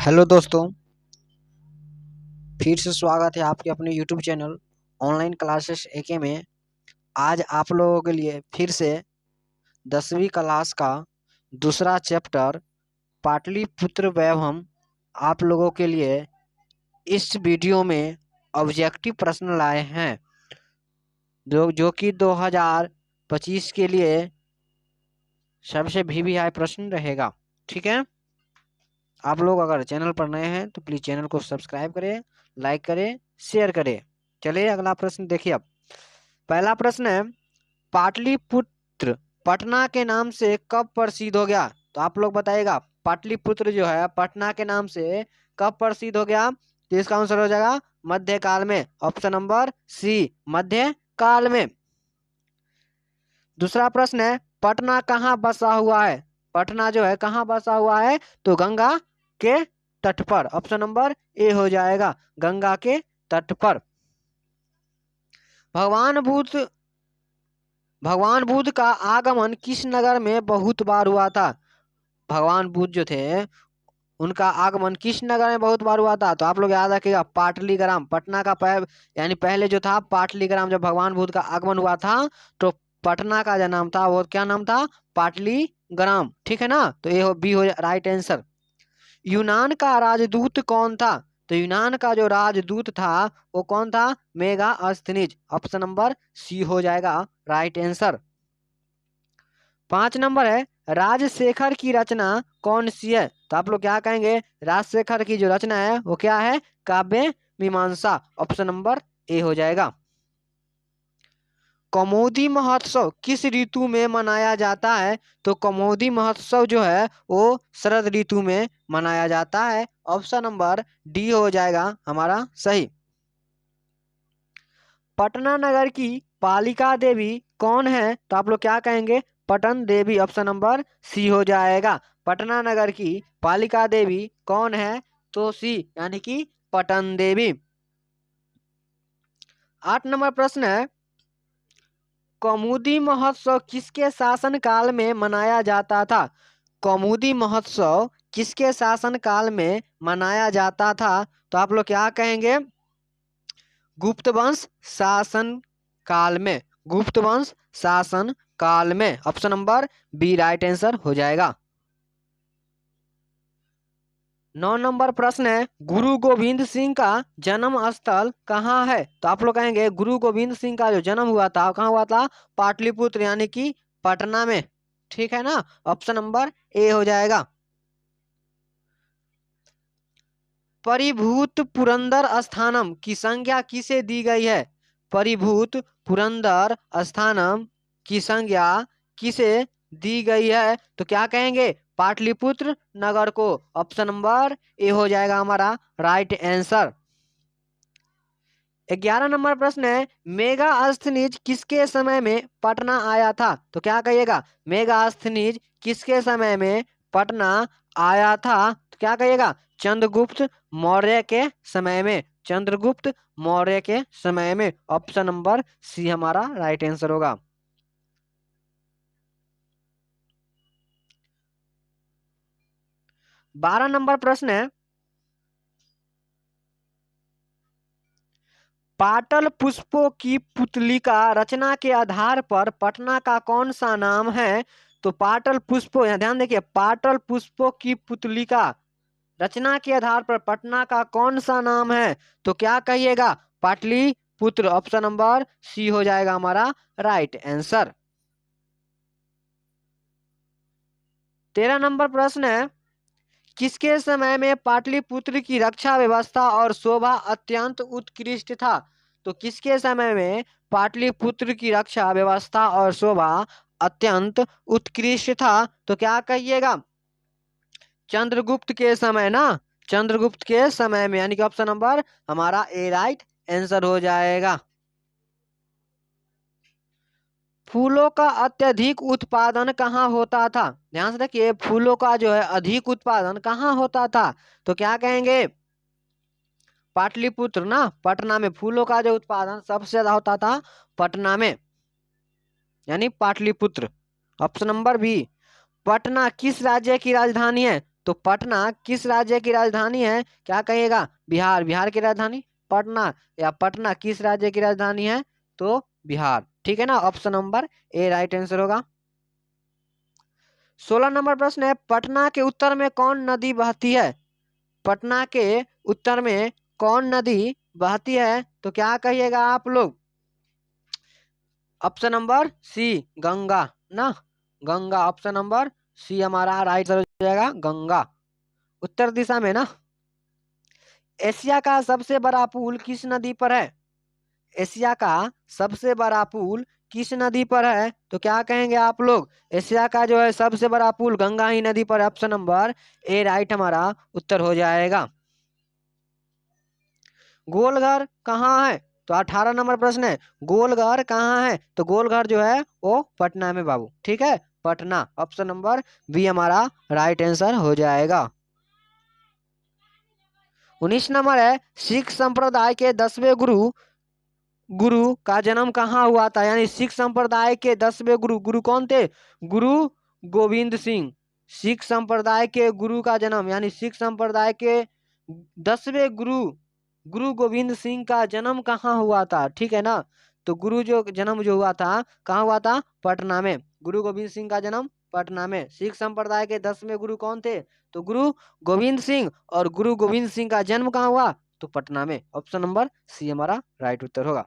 Hello दोस्तों, फिर से स्वागत है आपके अपने यूट्यूब चैनल ऑनलाइन क्लासेस एके में। आज आप लोगों के लिए फिर से 10वीं क्लास का दूसरा चैप्टर पाटलिपुत्र वैभव आप लोगों के लिए इस वीडियो में ऑब्जेक्टिव प्रश्न लाए हैं जो कि 2025 के लिए सबसे वीवीआई प्रश्न रहेगा। ठीक है, आप लोग अगर चैनल पर नए हैं तो प्लीज चैनल को सब्सक्राइब करें, लाइक करें, शेयर करें। चलिए अगला प्रश्न देखिए। अब पहला प्रश्न है, पाटलिपुत्र पटना के नाम से कब प्रसिद्ध हो गया? तो आप लोग बताइएगा, पाटलिपुत्र जो है पटना के नाम से कब प्रसिद्ध हो गया? तो इसका आंसर हो जाएगा मध्यकाल में। ऑप्शन नंबर सी, मध्यकाल में। दूसरा प्रश्न है, पटना कहाँ बसा हुआ है? पटना जो है कहाँ बसा हुआ है? तो गंगा के तट पर। ऑप्शन नंबर ए हो जाएगा, गंगा के तट पर। भगवान बुद्ध का आगमन किस नगर में बहुत बार हुआ था? भगवान बुद्ध जो थे उनका आगमन किस नगर में बहुत बार हुआ था? तो आप लोग याद रखिएगा, पाटलीग्राम। पटना का यानी पहले जो था पाटलीग्राम, जब भगवान बुद्ध का आगमन हुआ था तो पटना का जो नाम था वो क्या नाम था? पाटलीग्राम। ठीक है ना, तो ये बी हो राइट आंसर। यूनान का राजदूत कौन था? तो यूनान का जो राजदूत था वो कौन था? मेगास्थनीज। ऑप्शन नंबर सी हो जाएगा राइट आंसर। 5 नंबर है, राजशेखर की रचना कौन सी है? तो आप लोग क्या कहेंगे? राजशेखर की जो रचना है वो क्या है? काव्य मीमांसा। ऑप्शन नंबर ए हो जाएगा। कौमुदी महोत्सव किस ऋतु में मनाया जाता है? तो कौमुदी महोत्सव जो है वो शरद ऋतु में मनाया जाता है। ऑप्शन नंबर डी हो जाएगा हमारा सही। पटना नगर की पालिका देवी कौन है? तो आप लोग क्या कहेंगे? पटन देवी। ऑप्शन नंबर सी हो जाएगा। पटना नगर की पालिका देवी कौन है? तो सी, यानी कि पटन देवी। 8 नंबर प्रश्न है, कौमुदी महोत्सव किसके शासन काल में मनाया जाता था? कौमुदी महोत्सव किसके शासन काल में मनाया जाता था? तो आप लोग क्या कहेंगे? गुप्त वंश शासन काल में। गुप्त वंश शासन काल में। Option number B right answer हो जाएगा। 9 नंबर प्रश्न है, गुरु गोविंद सिंह का जन्म स्थल कहाँ है? तो आप लोग कहेंगे गुरु गोविंद सिंह का जो जन्म हुआ था कहाँ हुआ था? पाटलिपुत्र, यानी कि पटना में। ठीक है ना, ऑप्शन नंबर ए हो जाएगा। परिभूत पुरंदर स्थानम की संज्ञा किसे दी गई है? परिभूत पुरंदर स्थानम की संज्ञा किसे दी गई है? तो क्या कहेंगे? पाटलिपुत्र नगर को। ऑप्शन नंबर ए हो जाएगा हमारा राइट आंसर। 11 नंबर प्रश्न है, मेगास्थनीज किसके समय में पटना आया था? तो क्या कहिएगा? मेगास्थनीज किसके समय में पटना आया था? तो क्या कहिएगा? चंद्रगुप्त मौर्य के समय में। चंद्रगुप्त मौर्य के समय में। ऑप्शन नंबर सी हमारा राइट आंसर होगा। 12 नंबर प्रश्न है, पाटल पुष्पों की पुतलिका रचना के आधार पर पटना का कौन सा नाम है? तो पाटल पुष्पों, यहाँ ध्यान देखिए, पाटल पुष्पों की पुतलिका रचना के आधार पर पटना का कौन सा नाम है? तो क्या कहिएगा? पाटलिपुत्र। ऑप्शन नंबर सी हो जाएगा हमारा राइट आंसर। 13 नंबर प्रश्न है, किसके समय में पाटलिपुत्र की रक्षा व्यवस्था और शोभा अत्यंत उत्कृष्ट था? तो किसके समय में पाटलिपुत्र की रक्षा व्यवस्था और शोभा अत्यंत उत्कृष्ट था? तो क्या कहिएगा? चंद्रगुप्त के समय ना। चंद्रगुप्त के समय में, यानी कि ऑप्शन नंबर हमारा ए राइट आंसर हो जाएगा। फूलों का अत्यधिक उत्पादन कहाँ होता था? ध्यान से देखिए, फूलों का जो है अधिक उत्पादन कहाँ होता था? तो क्या कहेंगे? पाटलिपुत्र ना, पटना में फूलों का जो उत्पादन सबसे ज्यादा होता था पटना में, यानी Pataliputra. Option number B. Patna किस राज्य की राजधानी है? तो पटना किस राज्य की राजधानी है? क्या कहिएगा? बिहार। बिहार की राजधानी पटना, या पटना किस राज्य की राजधानी है? तो बिहार। ठीक है ना, option number A right answer होगा। 16 नंबर प्रश्न है, पटना के उत्तर में कौन नदी बहती है? पटना के उत्तर में कौन नदी बहती है? तो क्या कहिएगा आप लोग? ऑप्शन नंबर सी गंगा ना, गंगा। ऑप्शन नंबर सी हमारा राइट हो जाएगा, गंगा, उत्तर दिशा में ना। एशिया का सबसे बड़ा पुल किस नदी पर है? एशिया का सबसे बड़ा पुल किस नदी पर है? तो क्या कहेंगे आप लोग? एशिया का जो है सबसे बड़ा पुल गंगा ही नदी पर है। ऑप्शन नंबर ए राइट हमारा उत्तर हो जाएगा। गोलघर कहाँ है? तो 18 नंबर प्रश्न है, गोलघर कहाँ है? तो गोलघर जो है वो पटना में बाबू। ठीक है, पटना। ऑप्शन नंबर बी हमारा राइट आंसर हो जाएगा। 19 नंबर है, सिख संप्रदाय के 10वें गुरु गुरु का जन्म कहाँ हुआ था? यानी सिख संप्रदाय के 10वें गुरु, गुरु कौन थे? गुरु गोविंद सिंह। सिख संप्रदाय के गुरु का जन्म, यानी सिख संप्रदाय के 10वें गुरु गुरु गोविंद सिंह का जन्म कहाँ हुआ था? ठीक है ना, तो गुरु जो जन्म जो हुआ था कहाँ हुआ था? पटना में। गुरु गोविंद सिंह का जन्म पटना में। सिख संप्रदाय के 10वें गुरु कौन थे? तो गुरु गोविंद सिंह। और गुरु गोविंद सिंह का जन्म कहाँ हुआ? तो पटना में। ऑप्शन नंबर सी हमारा राइट उत्तर होगा।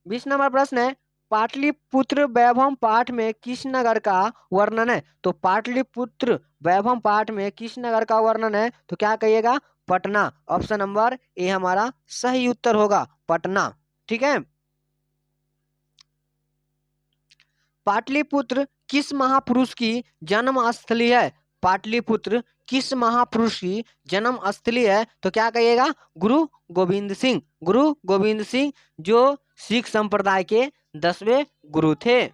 20 नंबर प्रश्न है, पाटलिपुत्र वैभव पाठ में किस नगर का वर्णन है? तो पाटलिपुत्र वैभव पाठ में किस नगर का वर्णन है? तो क्या कहिएगा? पटना। ऑप्शन नंबर ए हमारा सही उत्तर होगा, पटना। ठीक है। पाटलिपुत्र किस महापुरुष की जन्म स्थली है? पाटलिपुत्र किस महापुरुष की जन्म स्थली है? तो क्या कहिएगा? गुरु गोविंद सिंह। गुरु गोविंद सिंह जो सिख संप्रदाय के 10वें गुरु थे।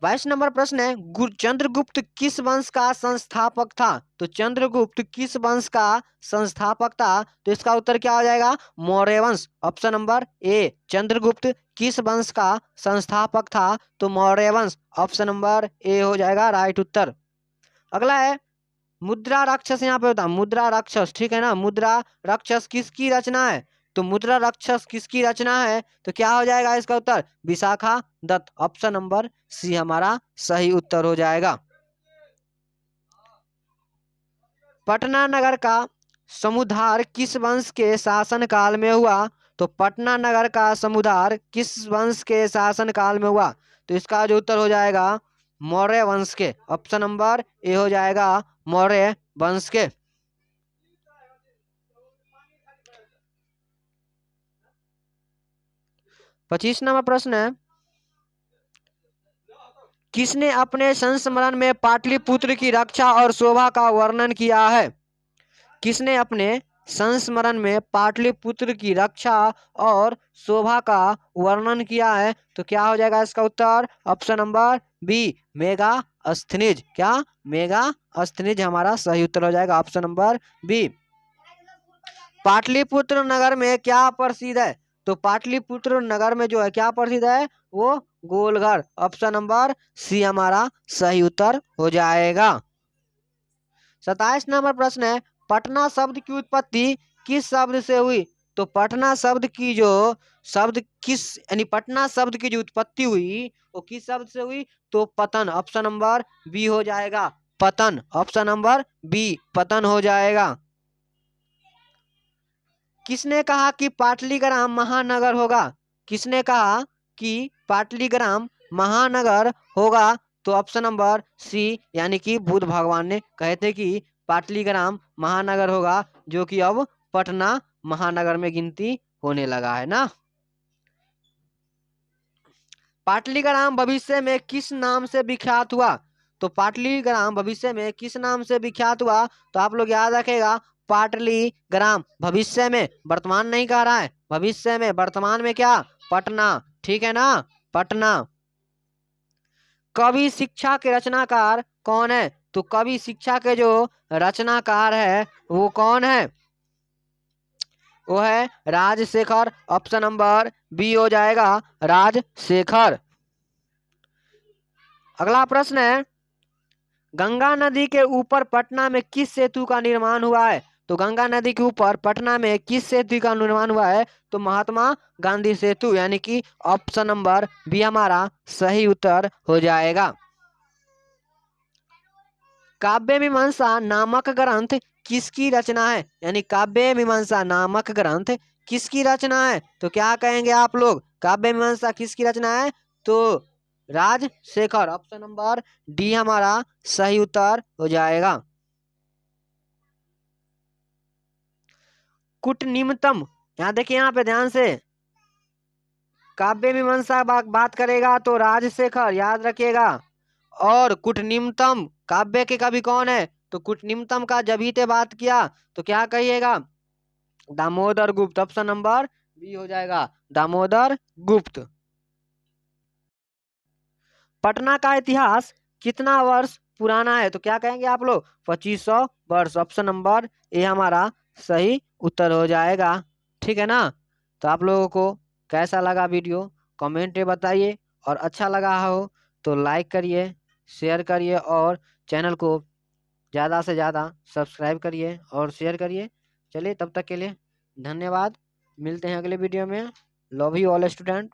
22 नंबर प्रश्न है, चंद्रगुप्त किस वंश का संस्थापक था? तो चंद्रगुप्त किस वंश का संस्थापक था? तो इसका उत्तर क्या हो जाएगा? मौर्य वंश। ऑप्शन नंबर ए, चंद्रगुप्त किस वंश का संस्थापक था? तो मौर्य वंश। ऑप्शन नंबर ए हो जाएगा राइट उत्तर। अगला है, मुद्रा राक्षस यहाँ पे होता है, मुद्रा राक्षस। ठीक है ना, मुद्रा राक्षस किसकी रचना है? तो मुद्रा राक्षस किसकी रचना है? तो क्या हो जाएगा इसका उत्तर? Vishakha Datt. Option number C हमारा सही उत्तर हो जाएगा। पटना नगर का समुद्धार किस वंश के शासन काल में हुआ? तो पटना नगर का समुद्धार किस वंश के शासन काल में हुआ? तो इसका जो उत्तर हो जाएगा मौर्य वंश के। ऑप्शन नंबर ए हो जाएगा मौर्य वंश के। 25 नंबर प्रश्न है, किसने अपने संस्मरण में पाटलिपुत्र की रक्षा और शोभा का वर्णन किया है? किसने अपने संस्मरण में पाटलिपुत्र की रक्षा और शोभा का वर्णन किया है? तो क्या हो जाएगा इसका उत्तर? Option number B, Megasthenes. क्या? मेगास्थनीज हमारा सही उत्तर हो जाएगा, ऑप्शन नंबर बी। पाटलिपुत्र नगर में क्या प्रसिद्ध है? तो पाटलिपुत्र नगर में जो है क्या प्रसिद्ध है? वो गोलघर। ऑप्शन नंबर सी हमारा सही उत्तर हो जाएगा। 27 नंबर प्रश्न है, पटना शब्द की उत्पत्ति किस शब्द से हुई? तो पटना शब्द की जो शब्द किस, यानी पटना शब्द की जो उत्पत्ति हुई वो किस शब्द से हुई? तो पतन। ऑप्शन नंबर बी हो जाएगा, पतन। ऑप्शन नंबर बी, पतन हो जाएगा। किसने कहा कि पाटलिग्राम महानगर होगा? किसने कहा कि पाटलिग्राम महानगर होगा? तो ऑप्शन नंबर सी, यानी कि बुद्ध भगवान ने कहे थे कि पाटलिग्राम महानगर होगा, जो कि अब पटना महानगर में गिनती होने लगा है ना। पाटलिग्राम भविष्य में किस नाम से विख्यात हुआ? तो पाटलिग्राम भविष्य में किस नाम से विख्यात हुआ? तो आप लोग याद रखेगा, पाटलिग्राम भविष्य में, वर्तमान नहीं कह रहा है, भविष्य में। वर्तमान में क्या? पटना। ठीक है ना, पटना। कवि शिक्षा के रचनाकार कौन है? तो कवि शिक्षा के जो रचनाकार है वो कौन है? वो है राजशेखर। ऑप्शन नंबर बी हो जाएगा राजशेखर। अगला प्रश्न है, गंगा नदी के ऊपर पटना में किस सेतु का निर्माण हुआ है? तो गंगा नदी के ऊपर पटना में किस सेतु का निर्माण हुआ है? तो महात्मा गांधी सेतु, यानी कि ऑप्शन नंबर बी हमारा सही उत्तर हो जाएगा। काव्य मीमांसा नामक ग्रंथ किसकी रचना है? यानी काव्य मीमांसा नामक ग्रंथ किसकी रचना है? तो क्या कहेंगे आप लोग, काव्य मीमांसा किसकी रचना है? तो राजशेखर, ऑप्शन नंबर डी हमारा सही उत्तर हो जाएगा। कुटनिम्नतम, यहाँ देखिए, यहाँ पे ध्यान से, काव्य मीमांसा बात करेगा तो राजशेखर याद रखिएगा, और कुटनिम्नतम काव्य के कवि कौन है? तो कुटनिम्नतम का जब ही ते बात किया तो क्या कहिएगा, दामोदर गुप्त, ऑप्शन नंबर बी हो जाएगा, दामोदर गुप्त। पटना का इतिहास कितना वर्ष पुराना है? तो क्या कहेंगे आप लोग, 2500 वर्ष, ऑप्शन नंबर ए हमारा सही उत्तर हो जाएगा। ठीक है ना? तो आप लोगों को कैसा लगा वीडियो कमेंट में बताइए, और अच्छा लगा हो तो लाइक करिए, शेयर करिए, और चैनल को ज़्यादा से ज़्यादा सब्सक्राइब करिए और शेयर करिए। चलिए, तब तक के लिए धन्यवाद, मिलते हैं अगले वीडियो में। Love you all student.